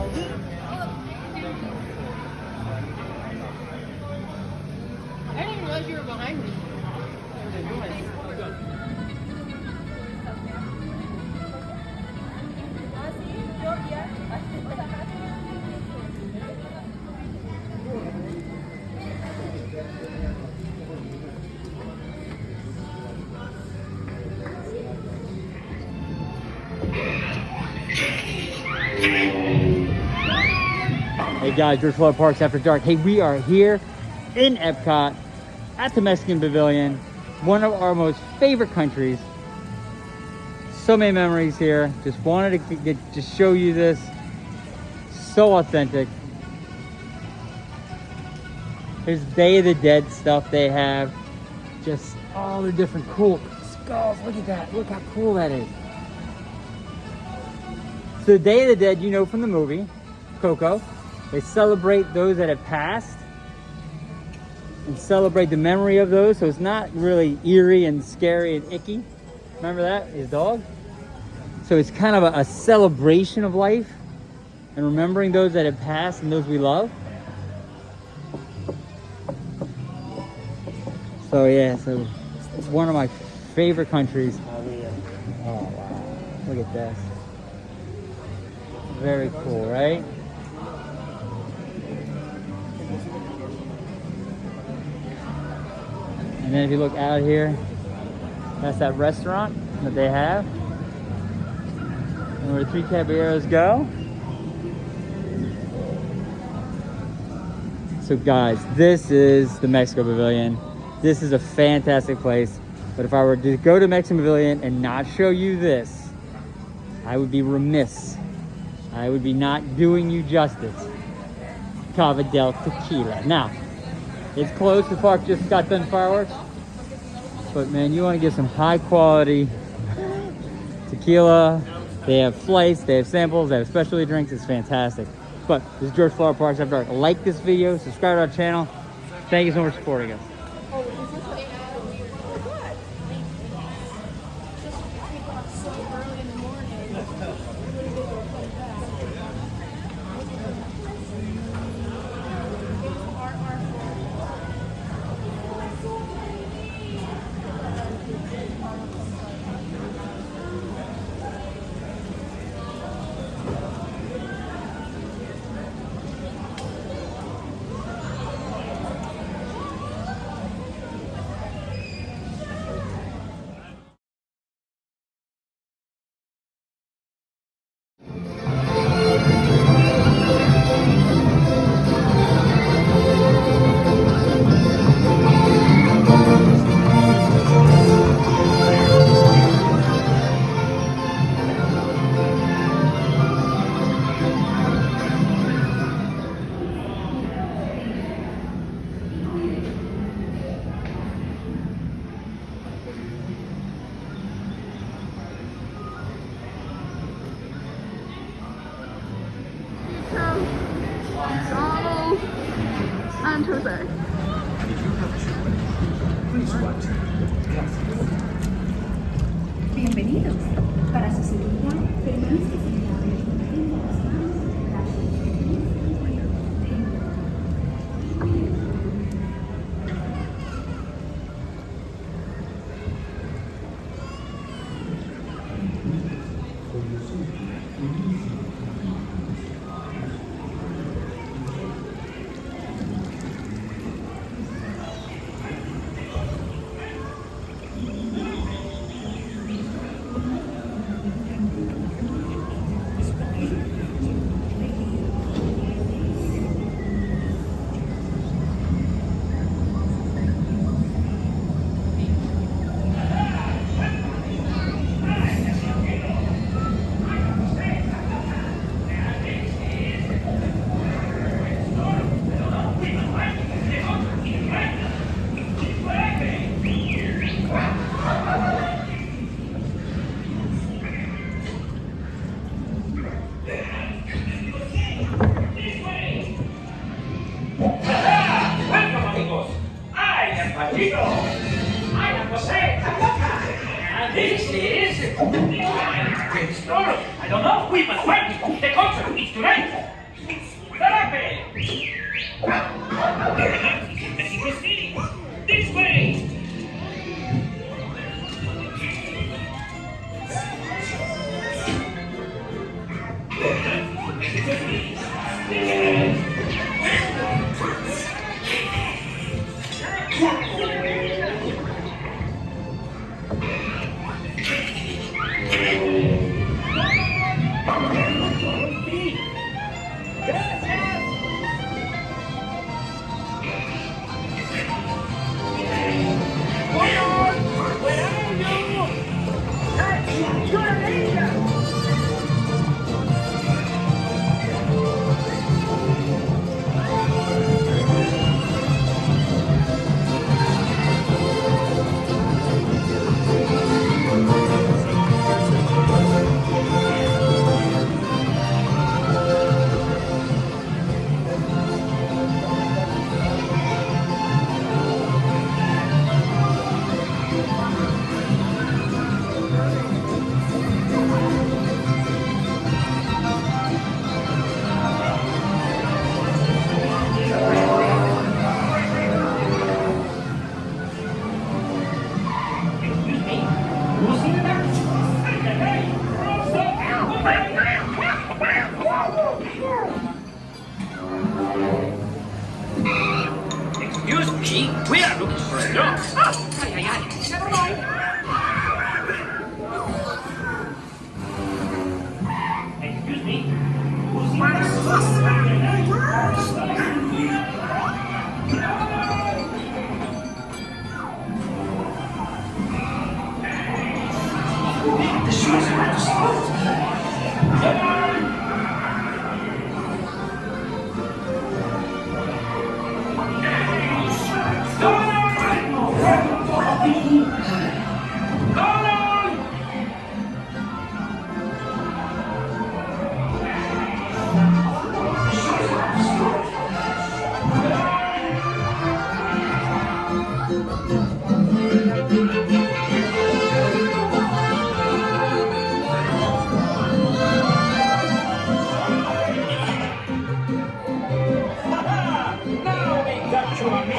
I didn't even realize you were behind me. Hey guys, George Floyd Parks After Dark. Hey, we are here in Epcot at the Mexican Pavilion, one of our most favorite countries. So many memories here. Just wanted to show you this. So authentic. There's Day of the Dead stuff they have. Just all the different cool skulls. Look at that. Look how cool that is. So the Day of the Dead, you know from the movie Coco. They celebrate those that have passed and celebrate the memory of those. So it's not really eerie and scary and icky. Remember that? His dog? So it's kind of a celebration of life and remembering those that have passed and those we love. So yeah, so it's one of my favorite countries. Oh wow, look at this. Very cool, right? And then if you look out here, that's that restaurant that they have. And where the three caballeros go. So guys, this is the Mexico Pavilion. This is a fantastic place. But if I were to go to Mexico Pavilion and not show you this, I would be remiss. I would be not doing you justice. Cava del Tequila. Now, it's closed. The park just got done fireworks. But man, you want to get some high quality tequila. They have flights, they have samples, they have specialty drinks. It's fantastic. But this is George Floyd Parks After Dark. Like this video, subscribe to our channel. Thank you so much for supporting us. Bienvenidos. Para su seguridad, permanezca sentado en el comedor. And this is Grand Fiesta Tour. I don't know. We must find him. The concert is tonight. Sarape! Perhaps he's in Mexico City. This way! Excuse me, we are looking for a job. Oh, never mind. Excuse me. The shoes are to start. Now we got you, amigo.